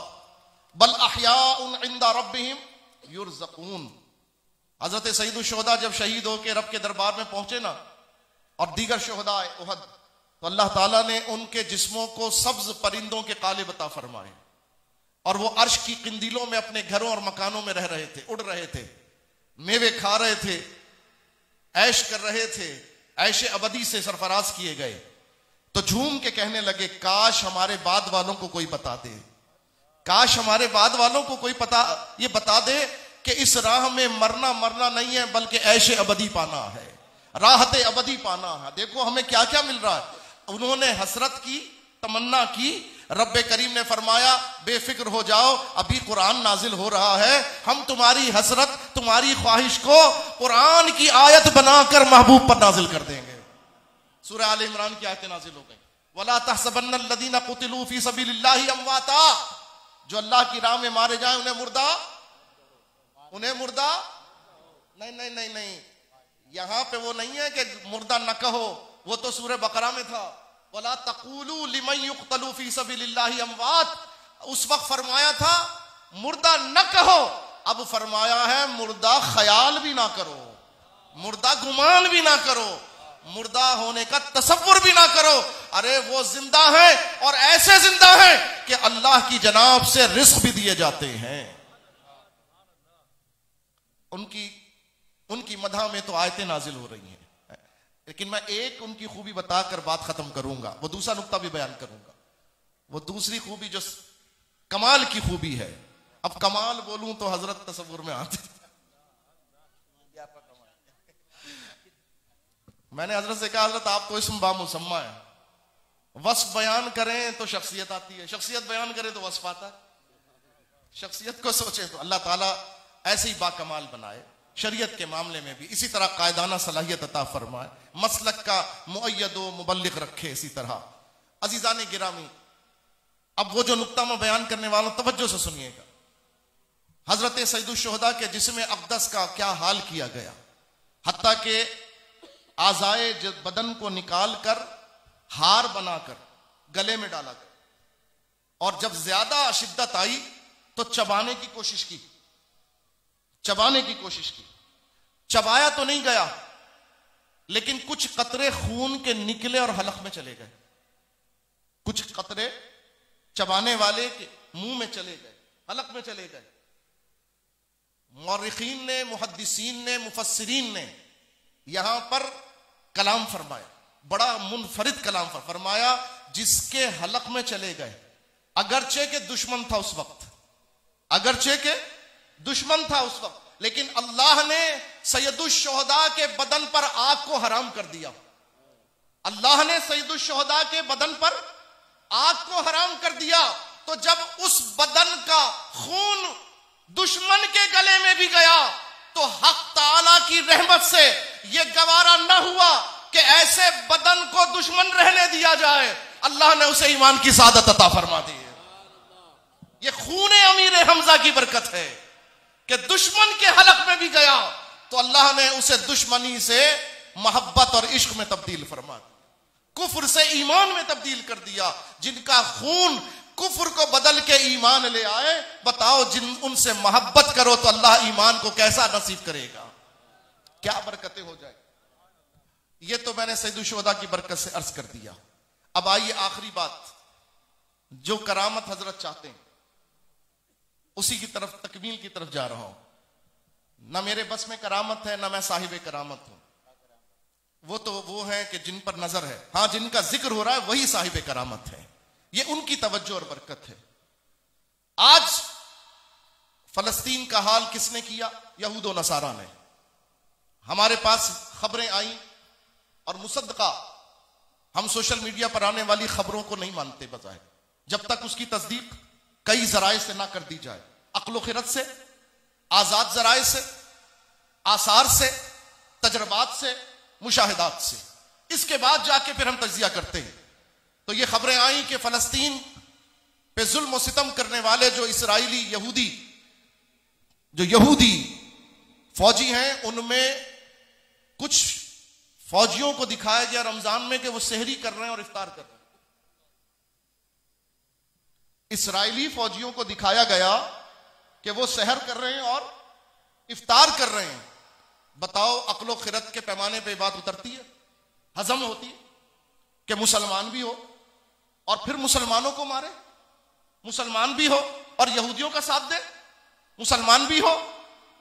बल अहयाउन इंदा रब्बिहिम युरज़क़ून। हजरत सैयदुल शुहदा जब शहीद होकर रब के दरबार में पहुंचे ना, और दीगर शुहदा उहद, तो अल्लाह ताला ने उनके जिस्मों को सब्ज परिंदों के काले बता फरमाए और वो अर्श की किंदीलों में अपने घरों और मकानों में रह रहे थे, उड़ रहे थे, मेवे खा रहे थे, ऐश कर रहे थे, ऐशे अबदी से सरफराज किए गए। तो झूम के कहने लगे काश हमारे बाद वालों को कोई बता दे, काश हमारे बाद वालों को कोई ये बता दे कि इस राह में मरना नहीं है बल्कि ऐशे अबदी पाना है, राहत अबदी पाना है। देखो हमें क्या क्या मिल रहा है। उन्होंने हसरत की, तमन्ना की, रब्बे करीम ने फरमाया बेफिक्र हो जाओ, अभी कुरान नाजिल हो रहा है, हम तुम्हारी हसरत, तुम्हारी ख्वाहिश को कुरान की आयत बनाकर महबूब पर नाजिल कर देंगे। सूरह आल इमरान की आयतें नाजिल हो गई। वला तहसबन्नल्लज़ीना कुतिलू फी सबीलिल्लाहि अमवाता, जो अल्लाह की राह में मारे जाए उन्हें मुर्दा नहीं, यहां पे वो नहीं है कि मुर्दा न कहो, वो तो सूरह बकरा में था। वला तक़ूलू लिमन युक़तलू फी सबीलिल्लाहि अमवात, उस वक्त फरमाया था मुर्दा न कहो, अब फरमाया है मुर्दा ख्याल भी ना करो, मुर्दा गुमान भी ना करो, मुर्दा होने का तसव्वुर भी ना करो। अरे वो जिंदा है और ऐसे जिंदा है कि अल्लाह की जनाब से रिस्क भी दिए जाते हैं। उनकी मदह में तो आयतें नाजिल हो रही हैं, लेकिन मैं एक उनकी खूबी बताकर बात खत्म करूंगा, वो दूसरा नुक्ता भी बयान करूंगा। वो दूसरी खूबी जो कमाल की खूबी है, अब कमाल बोलूं तो हजरत तसव्वुर में आते। मैंने हजरत से कहा हजरत आप तो इसम बामुसम्मा है, वस्फ बयान करें तो शख्सियत आती है, शख्सियत बयान करें तो वस्फ आता है। शख्सियत को सोचे तो अल्लाह ताला ऐसे ही बाकमाल बनाए, शरीयत के मामले में भी इसी तरह कायदाना सलाहियत अता फरमाए, मसलक का मुअय्यद व मुबल्लिग रखे। इसी तरह अजीजान गिरामी, अब वो जो नुक्ता मैं बयान करने वाला हूं तवज्जो से सुनिएगा। हजरत सईदुल शुहदा के जिस्म अक़दस का क्या हाल किया गया, हत्ता के आज़ाए बदन को निकाल कर हार बनाकर गले में डाला गया, और जब ज्यादा शिद्दत आई तो चबाने की कोशिश की, चबाया तो नहीं गया, लेकिन कुछ कतरे खून के निकले और हलक में चले गए, कुछ कतरे चबाने वाले के मुंह में चले गए, हलक में चले गए। मुअर्रिखीन ने, मुहद्दिसीन ने, मुफस्सिरीन ने यहां पर कलाम फरमाया, बड़ा मुनफरिद कलाम फरमाया, जिसके हलक में चले गए, अगरचे के दुश्मन था उस वक्त, अगरचे के दुश्मन था उस वक्त, लेकिन अल्लाह ने सैयदुल शुहदा के बदन पर आग को हराम कर दिया। अल्लाह ने सैयदुल शुहदा के बदन पर आग को हराम कर दिया। तो जब उस बदन का खून दुश्मन के गले में भी गया तो हक ताला की रहमत से यह गवारा न हुआ कि ऐसे बदन को दुश्मन रहने दिया जाए, अल्लाह ने उसे ईमान की सादत अता फरमा दी है। यह खून अमीर हमजा की बरकत है कि दुश्मन के हलक में भी गया तो अल्लाह ने उसे दुश्मनी से मोहब्बत और इश्क में तब्दील फरमा दिया, कुफ्र से ईमान में तब्दील कर दिया। जिनका खून कुफ्र को बदल के ईमान ले आए, बताओ जिन उनसे मोहब्बत करो तो अल्लाह ईमान को कैसा नसीब करेगा, क्या बरकतें हो जाए। ये तो मैंने सैयदुल शुहदा की बरकत से अर्ज कर दिया। अब आइए आखिरी बात, जो करामत हजरत चाहते हैं उसी की तरफ, तकमील की तरफ जा रहा हूं। ना मेरे बस में करामत है, ना मैं साहिब करामत हूं। वो है कि जिन पर नजर है, हां जिनका जिक्र हो रहा है वही साहिब करामत है। ये उनकी तवज्जो और बरकत है। आज फलस्तीन का हाल किसने किया? यहूद व नसारा ने। हमारे पास खबरें आई और मुसद्दका, हम सोशल मीडिया पर आने वाली खबरों को नहीं मानते बजाय, जब तक उसकी तस्दीक कई जराए से ना कर दी जाए, अक्ल खिरत से, आजाद जराए से, आसार से, तजर्बात से, मुशाहिदात से, इसके बाद जाके फिर हम तज्जिया करते हैं। तो ये खबरें आई कि फलस्तीन पे जुल्म और सितम करने वाले जो इसराइली यहूदी फौजी हैं, उनमें कुछ फौजियों को दिखाया गया रमजान में कि वो सहरी कर रहे हैं और इफ्तार कर रहे हैं। इसराइली फौजियों को दिखाया गया कि वो सहर कर रहे हैं और इफ्तार कर रहे हैं। बताओ अक्लो खिरत के पैमाने पे बात उतरती है, हजम होती है? कि मुसलमान भी हो और फिर मुसलमानों को मारे, मुसलमान भी हो और यहूदियों का साथ दे, मुसलमान भी हो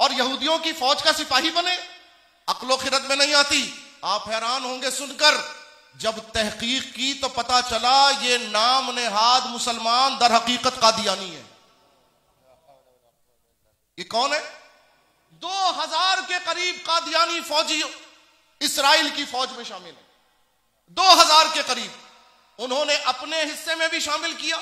और यहूदियों की फौज का सिपाही बने? अक्लो खिरत में नहीं आती। आप हैरान होंगे सुनकर, जब तहकीक की तो पता चला ये नाम नेहाद मुसलमान दर हकीकत कादियानी है। ये कौन है? 2000 के करीब कादियानी फौजी इसराइल की फौज में शामिल है, 2000 के करीब। उन्होंने अपने हिस्से में भी शामिल किया।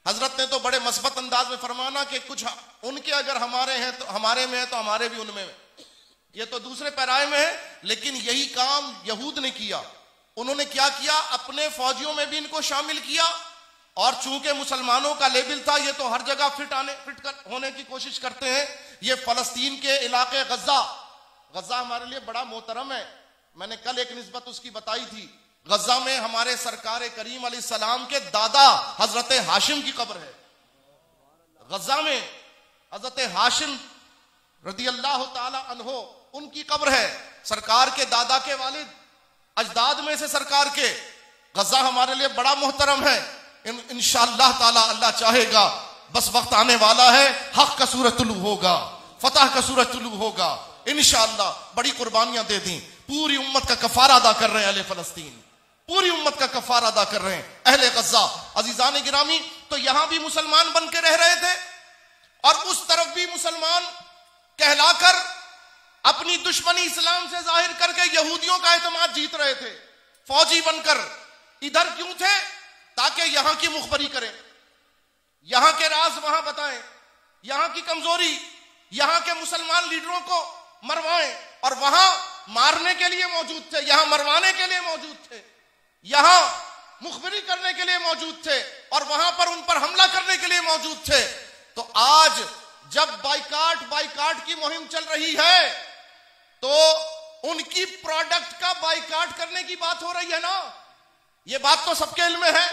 हजरत ने तो बड़े मस्बत अंदाज में फरमाना कि कुछ उनके अगर हमारे हैं तो हमारे में है तो हमारे भी उनमें है। ये तो दूसरे पैराए में है, लेकिन यही काम यहूद ने किया। उन्होंने क्या किया, अपने फौजियों में भी इनको शामिल किया, और चूंकि मुसलमानों का लेबल था, ये तो हर जगह फिट होने की कोशिश करते हैं। ये फलस्तीन के इलाके गजा हमारे लिए बड़ा मोहतरम है। मैंने कल एक निस्बत उसकी बताई थी। गजा में हमारे सरकार करीम अलैहिस्सलाम के दादा हजरत हाशिम की कब्र है। गजा में हजरत हाशिम रदी अल्लाह ताला अन्हो उनकी कब्र है। सरकार के दादा के वालिद अजदाद में से सरकार के। गजा हमारे लिए बड़ा मोहतरम है। इंशाअल्लाह ताला अल्लाह चाहेगा बस वक्त आने वाला है, हक का सूरज तुलू होगा, फतह का सूरज तुलू होगा इंशाअल्लाह। बड़ी कुर्बानियां दे दी, पूरी उम्मत का कफारा अदा कर रहे हैं अहले फलस्तीन, पूरी उम्मत का कफारा अदा कर रहे हैं अहले गजा। अजीजान गिरामी, तो यहां भी मुसलमान बन के रह रहे थे और उस तरफ भी मुसलमान कहलाकर अपनी दुश्मनी इस्लाम से जाहिर करके यहूदियों का एतमाद जीत रहे थे। फौजी बनकर इधर क्यों थे? ताकि यहां की मुखबरी करें, यहां के राज वहां बताएं, यहां की कमजोरी, यहां के मुसलमान लीडरों को मरवाएं। और वहां मारने के लिए मौजूद थे, यहां मरवाने के लिए मौजूद थे, यहां मुखबरी करने के लिए मौजूद थे और वहां पर उन पर हमला करने के लिए मौजूद थे। तो आज जब बाइकाट की मुहिम चल रही है तो उनकी प्रोडक्ट का बाइकाट करने की बात हो रही है ना। ये बात तो सबके इल्म में है।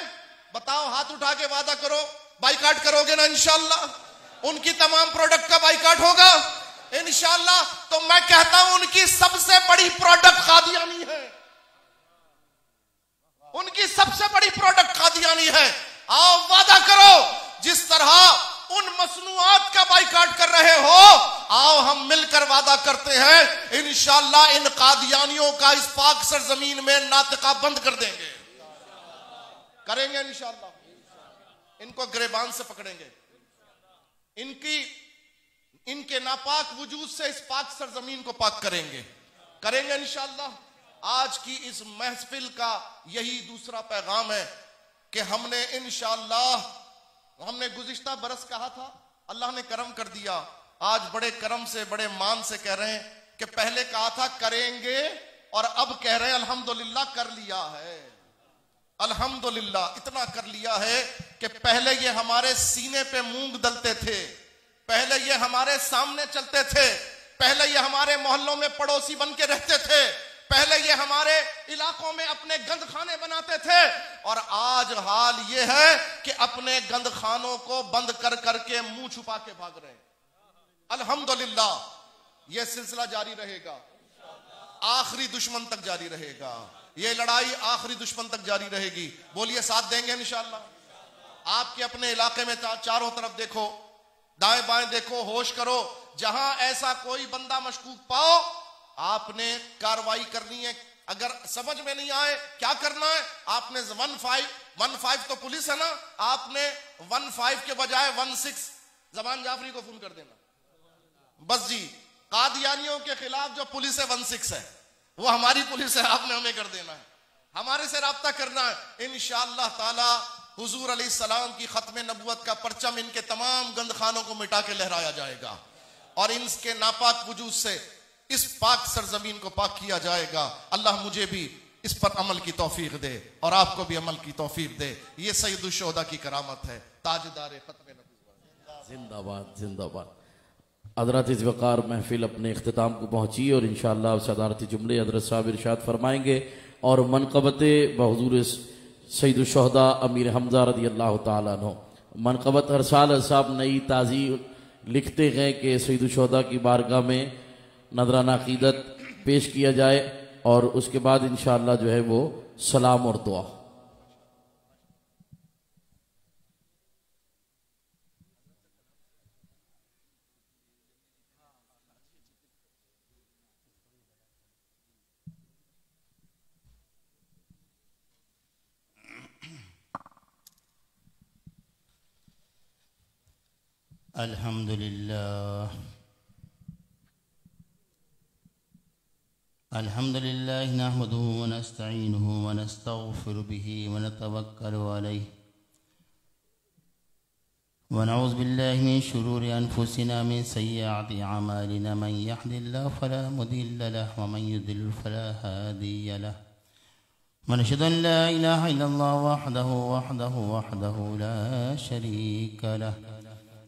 बताओ, हाथ उठा के वादा करो, बाइकाट करोगे ना इंशाअल्लाह? उनकी तमाम प्रोडक्ट का बाइकाट होगा इंशाअल्लाह। तो मैं कहता हूं उनकी सबसे बड़ी प्रोडक्ट कादियानी है, उनकी सबसे बड़ी प्रोडक्ट कादियानी है। आओ वादा करो, जिस तरह उन मसनूआत का बाइकाट कर रहे हो, आओ हम मिलकर वादा करते हैं इंशाअल्लाह इन कादियानियों का इस पाक सरजमीन में नातिका बंद कर देंगे, करेंगे इंशाअल्लाह। इनको गिरेबान से पकड़ेंगे, इनके नापाक वजूद से इस पाक सरजमीन को पाक करेंगे इंशाअल्लाह। आज की इस महफिल का यही दूसरा पैगाम है कि हमने गुज़िश्ता बरस कहा था, अल्लाह ने करम कर दिया। आज बड़े करम से, बड़े मान से कह रहे हैं कि पहले कहा था करेंगे और अब कह रहे हैं अल्हम्दुलिल्लाह कर लिया है। अल्हम्दुलिल्लाह इतना कर लिया है कि पहले ये हमारे सीने पे मूंग दलते थे, पहले ये हमारे सामने चलते थे, पहले ये हमारे मोहल्लों में पड़ोसी बन के रहते थे, पहले ये हमारे इलाकों में अपने गंद खाने बनाते थे, और आज हाल ये है कि अपने गंद खानों को बंद कर करके मुंह छुपा के भाग रहे हैं। अल्हम्दुलिल्लाह ये सिलसिला जारी रहेगा, आखिरी दुश्मन तक जारी रहेगा, ये लड़ाई आखिरी दुश्मन तक जारी रहेगी। बोलिए साथ देंगे इंशाअल्लाह। आपके अपने इलाके में चारों तरफ देखो, दाएं बाएं देखो, होश करो, जहां ऐसा कोई बंदा मशकूक पाओ आपने कार्रवाई करनी है। अगर समझ में नहीं आए क्या करना है, आपने 15 तो पुलिस है ना, आपने 15 के बजाय 16 जमान जाफरी को फोन कर देना। बस जी, कादियानियों के खिलाफ जो पुलिस है 16 है, वो हमारी पुलिस है, आपने हमें कर देना है, हमारे से राब्ता करना है। इंशाअल्लाह ताला हुजूर अलैहिस्सलाम की खत्म नबुवत का परचम इनके तमाम गंदखानों को मिटा के लहराया जाएगा और इनके नापाक वजूद से इस पाक सरजमीन को पाक किया जाएगा। अल्लाह मुझे भी इस पर अमल की तौफीक दे और आपको भी अमल की तौफीक दे। ये सैयदुल शुहदा की करामत है, ताजदार खत्म नबुवत। जिंदाबाद जिंदाबाद। हज़रात इस वक़ार महफिल अपने इख्तिताम को पहुँची और इंशाअल्लाह सदारती जुमले हज़रत साहब इरशाद फरमाएंगे और मनक़बत बहुज़ूर सैयदुल शुहदा अमीर हमज़ा रज़ी अल्लाह ताला अन्हु मनक़बत हर साल साहब नई ताज़ी लिखते हैं कि सैयदुल शुहदा की बारगाह में नजराना अक़ीदत पेश किया जाए और उसके बाद इंशाअल्लाह जो है वो सलाम और दुआ। अल्हम्दुलिल्लाह नहमदुहु व नस्तईनुहु व नस्तगफिरु बिही व नतवक्कलु अलैहि व नऊज़ु बिल्लाहि मिन शुरूरि अनफुसिना मिन सय्यिआति अमालिना मन यहदिल्लाहु फला मुदिल्ल लहु व मन युद्लिल फला हादिय लहु व नशहदु अन ला इलाहा इल्लल्लाह वहदहु ला शरीका लहु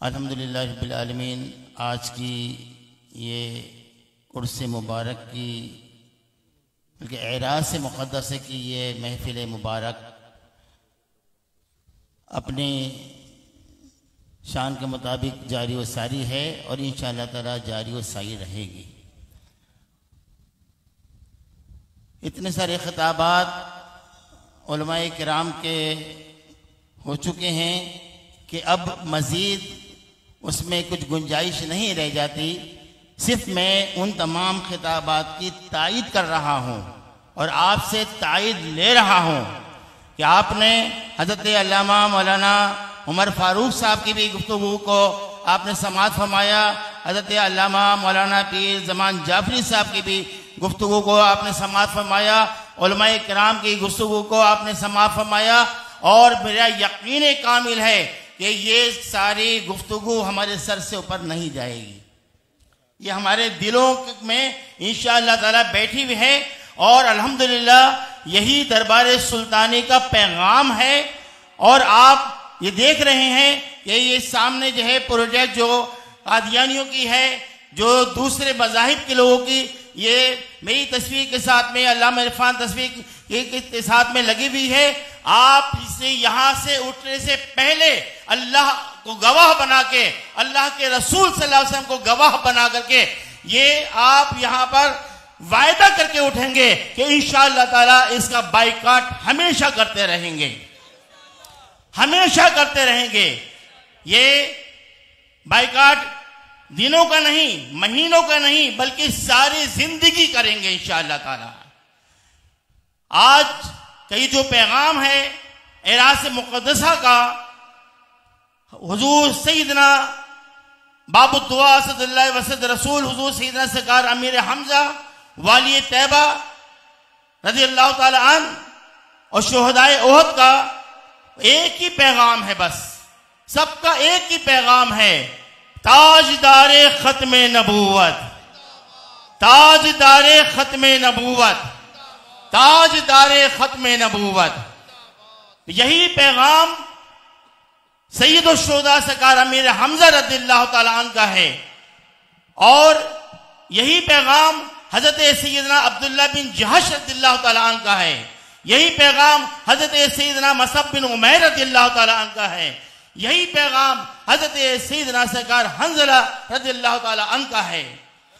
अल्हम्दुलिल्लाह रब्बिल आलमीन। आज की ये उर्स मुबारक की बल्कि एरास मुक़द्दस की ये महफिल मुबारक अपने शान के मुताबिक जारी व सारी है और इंशाअल्लाह ताला जारी व सारी रहेगी। इतने सारे खिताबात उलमाए किराम के हो चुके हैं कि अब मज़ीद उसमें कुछ गुंजाइश नहीं रह जाती। सिर्फ मैं उन तमाम खिताबात की तायीद कर रहा हूँ और आपसे तायीद ले रहा हूँ कि आपने हज़रत अल्लामा मौलाना उमर फारूक साहब की भी गुफ्तगू को आपने समाअत फरमाया, हज़रत अल्लामा मौलाना पीर ज़मान जाफरी साहब की भी गुफ्तगू को आपने समाअत फरमाया, उलमाए किराम की गुफ्तगू को आपने समाअत फरमाया। और मेरा यकीन कामिल है कि ये सारी गुफ्तगू हमारे सर से ऊपर नहीं जाएगी, ये हमारे दिलों में इंशाअल्लाह ताला बैठी हुई है। और अल्हम्दुलिल्लाह यही दरबार सुल्तानी का पैगाम है। और आप ये देख रहे हैं कि ये सामने जो है प्रोजेक्ट जो कादियानियों की है, जो दूसरे मज़ाहिब के लोगों की, ये मेरी तस्वीर के साथ में अल्लामा इरफान तस्वीर के साथ में लगी हुई है। आप इसे यहाँ से उठने से पहले अल्लाह को गवाह बना के, अल्लाह के रसूल सल्लल्लाहु अलैहि वसल्लम को गवाह बना करके ये आप यहाँ पर वायदा करके उठेंगे कि इंशाअल्लाह ताला इसका बाइकाट हमेशा करते रहेंगे, हमेशा करते रहेंगे। ये बाइकाट दिनों का नहीं, महीनों का नहीं, बल्कि सारी जिंदगी करेंगे इंशाअल्लाह ताला। आज कई जो पैगाम है एरास मुक़द्दसा का, हुजूर सैयदना बाबू दुआ असदुल्लाह वसद रसूल हुजूर सैयदना सरकार अमीर हमजा वाली तैबा रज़ी अल्लाह ताला अन और शुहदाए ओहद का एक ही पैगाम है, बस सबका एक ही पैगाम है, ताजदारे खत्मे नबूवत, ताजदारे खत्मे नबूवत, ताजदारे खत्मे नबूवत। यही पैगाम सैयद शुहदा सरकार अमीर हमजा रज़ियल्लाहु ताला अन्हु का है। और यही पैगाम हजरत सैयदना अब्दुल्लाह बिन जहश रज़ियल्लाहु ताला अन्हु का है। यही पैगाम हजरत सैयदना मसअब बिन उमैर रज़ियल्लाहु ताला अन्हु का है। यही पैगाम हजरत सैयदना सरकार हंज़ला रज़ियल्लाहु ताला अन्हु का है।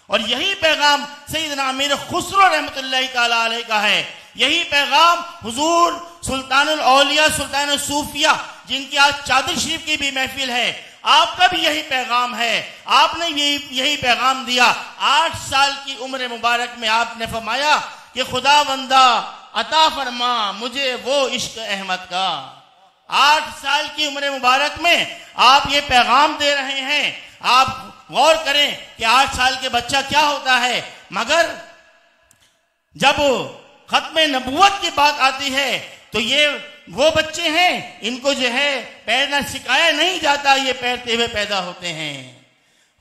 और यही पैगाम सैयदना अमीर खुसरो रहमतुल्लाहि ताला अलैह का है। यही पैगाम हुजूर सुल्तानुल औलिया सुल्तानुल सूफिया जिनकी आज चादर शरीफ की भी महफिल है, आपका भी यही पैगाम है। आपने यही पैगाम दिया। 8 साल की उम्र मुबारक में आपने फरमाया कि खुदा बंदा अता फरमा मुझे वो इश्क अहमद का। 8 साल की उम्र मुबारक में आप ये पैगाम दे रहे हैं। आप गौर करें कि 8 साल के बच्चा क्या होता है, मगर जब खत्म नबूवत की बात आती है तो ये वो बच्चे हैं इनको जो है पैरना सिखाया नहीं जाता, ये पैरते हुए पैदा होते हैं।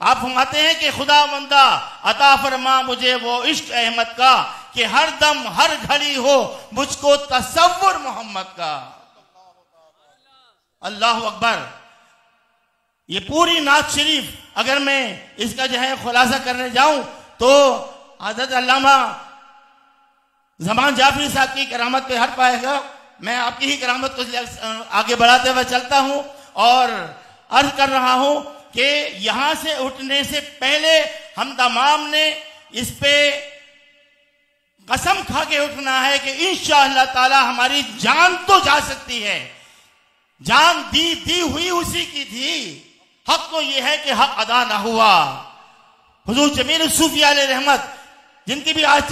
आप फरमाते हैं कि खुदा बंदा अता फरमा मुझे वो इश्क अहमद का कि हर दम हर घड़ी हो मुझको तसव्वुर मोहम्मद का। अल्लाह अकबर। ये पूरी नात शरीफ अगर मैं इसका जो है खुलासा करने जाऊं तो हज़रत अल्लामा ज़मान जाफरी साहब की करामत पे हट पाएगा। मैं आपकी ही करामत को आगे बढ़ाते हुए चलता हूं और अर्ज कर रहा हूं कि यहां से उठने से पहले हम तमाम ने इस पे कसम खा के उठना है कि इंशाअल्लाह ताला हमारी जान तो जा सकती है। जान दी हुई उसी की थी। हक तो यह है कि हक अदा ना हुआ। हुजूर जमील सूफिया अलैहि रहमत जिनकी भी आज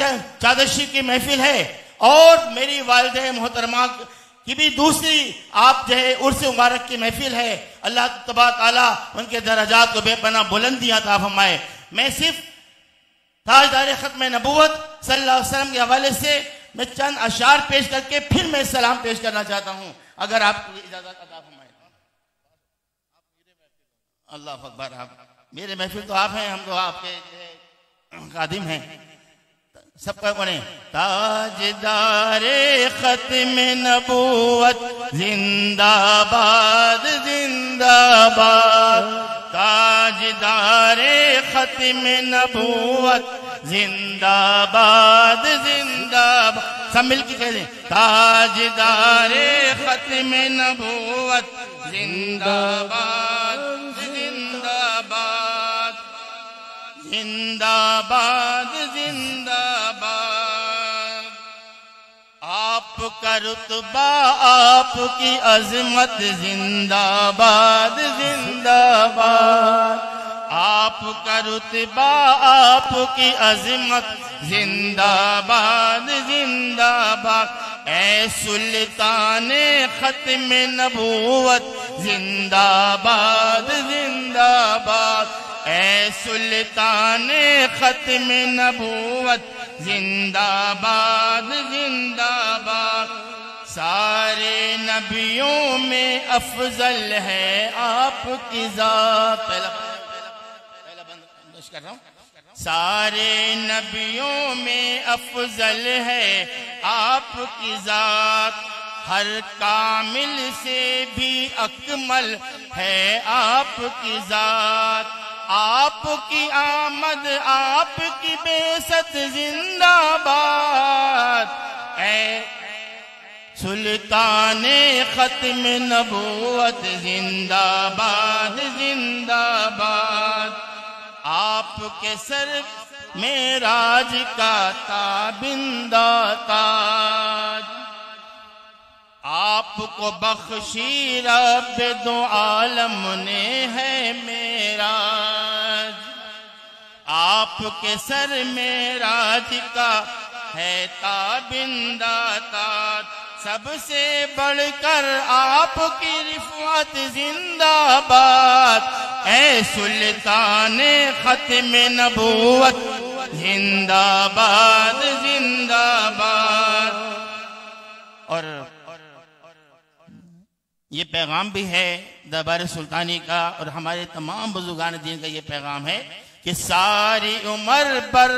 चादर शरीफ की महफिल है और मेरी वालिदा मोहतरमा की भी दूसरी आप जो है उर्स मुबारक की महफिल है। अल्लाह तबारक ताला उनके दर्जात को बेपनाह बुलंदियां अता फरमाए। मैं सिर्फ ताजदार खत्म नबूवत सल्लल्लाहु अलैहि वसल्लम के हवाले से मैं चंद अशार पेश करके फिर मैं सलाम पेश करना चाहता हूं, अगर आपको इजाजत अता फरमाए। अल्लाह अकबर। आप मेरे महफिल तो आप हैं, हम तो आपके खादिम हैं। सबका पढ़े। ताजदारे खत्म नबूवत जिंदाबाद जिंदाबाद। ताजदारे खत्म नबूवत जिंदाबाद जिंदाबाद। सब मिलके कह दें ताजदारे खत्म नबूवत जिंदाबाद जिंदाबाद जिंदाबाद जिंदाबाद। आपका रुतबा आपकी अजमत जिंदाबाद जिंदाबाद। आपका रुतबा आपकी अजमत जिंदाबाद जिंदाबाद। ऐ सुल्ताने खत्म नबूवत जिंदाबाद जिंदाबाद। ऐ सुल्ताने खत्म नबूवत जिंदाबाद जिंदाबाद। सारे नबियों में अफजल है आपकी ज़ात। पहला बंद कर रहा हूं। सारे नबियों में अफजल है आपकी ज़ात। हर कामिल से भी अकमल है आपकी ज़ात। आपकी आमद आपकी बेसत जिंदाबाद। ऐ सुल्ताने खत्म नबूवत जिंदाबाद जिंदाबाद। आपके सर में राज का ताबिंदा ताज। आपको बख्शी रब दो आलम ने है मेराज। आपके सर में राज का है ताबिंदा ताज। सबसे बढ़कर आपकी रिफ़अत जिंदाबाद। ऐ सुल्ताने खत्म नबूवत जिंदाबाद जिंदाबाद। और ये पैगाम भी है दरबार सुल्तानी का और हमारे तमाम बुजुर्गान दीन का ये पैगाम है कि सारी उम्र पर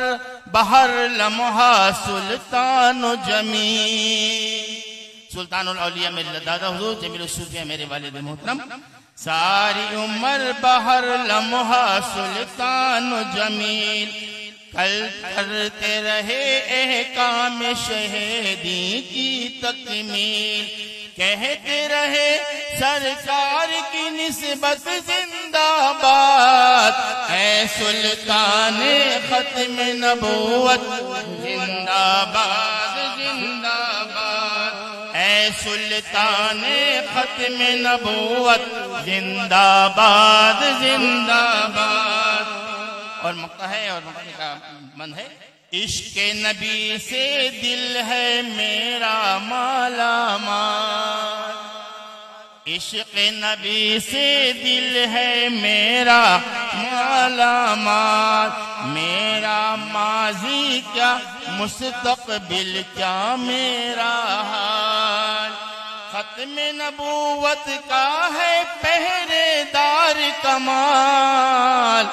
बहर लम्हा सुल्तान जमील। सुल्तानुल औलिया मेरे दादा हुजूर जमील सूफिया मेरे वालिद मोहतरम। सारी उम्र बहर लम्हा सुल्तान जमील। कल करते रहे एहकाम शहीदी की तकमील। कहते रहे सरकार की निस्बत जिंदाबाद। ऐ सुल्तान खत्म नबूवत जिंदाबाद जिंदाबाद, ऐ सुल्तान खत्म नबूवत जिंदाबाद जिंदाबाद। और मक्का है और मक्के का मन है, इश्क नबी से दिल है मेरा माला माल, इश्क नबी से दिल है मेरा माला माल, मेरा माजी क्या मुस्तकबिल क्या मेरा हाल, खत्म नबूवत का है पहरेदार कमाल,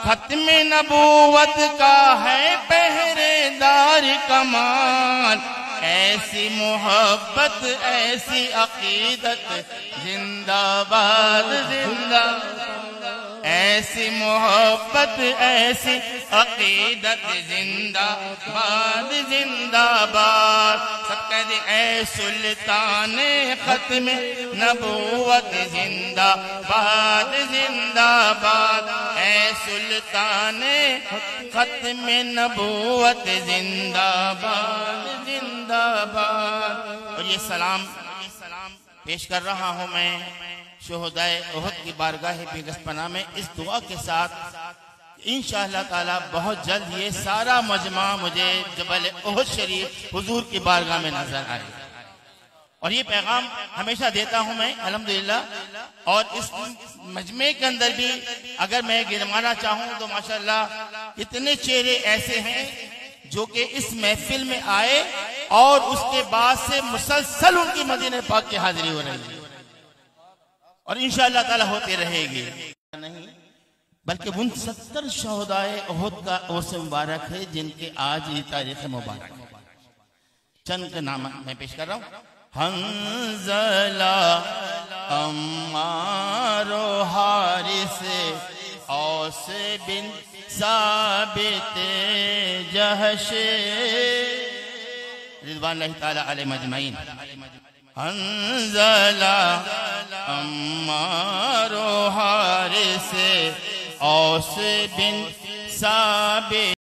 खत्म नबूवत का है पहरेदार कमाल, ऐसी मोहब्बत ऐसी अकीदत जिंदाबाद जिंदाबाद, ऐसी मोहब्बत ऐसी अकीदत जिंदाबाद जिंदाबाद। सब कह दे ऐ सुल्तान खत्म नबूवत जिंदाबाद जिंदाबाद, ऐ सुल्तान खत्म नबूवत जिंदाबाद जिंदाबाद। और ये सलाम पेश कर रहा हूं मैं शुहदाए उहद की बारगाह बेगस्पना में इस दुआ के साथ, इंशाअल्लाह ताला बहुत जल्द ये सारा मजमा मुझे जबल उहद शरीफ हुजूर की बारगाह में नजर आए। और ये पैगाम हमेशा देता हूं मैं अल्हम्दुलिल्लाह। और इस मजमे के अंदर भी अगर मैं गिनवाना चाहूं तो माशाअल्लाह इतने चेहरे ऐसे हैं जो कि इस महफिल में आए और उसके बाद से मुसलसल उनकी मदीने पाक की हाजिरी हो रही है और इंशाअल्लाह ताला होते रहेगी। नहीं बल्कि उन 70 शहदाए उहद का उर्स मुबारक है जिनके आज ये तारीख मुबारक। चंद का नाम मैं पेश कर रहा हूँ। हंज़ला, अम्मार, हारिस, औस बिन साबित, जहश रिज़वानुल्लाहि ताला अलैहिम अजमईन। हंज़ला, अम्मार, हारिस, औस बिन साबित।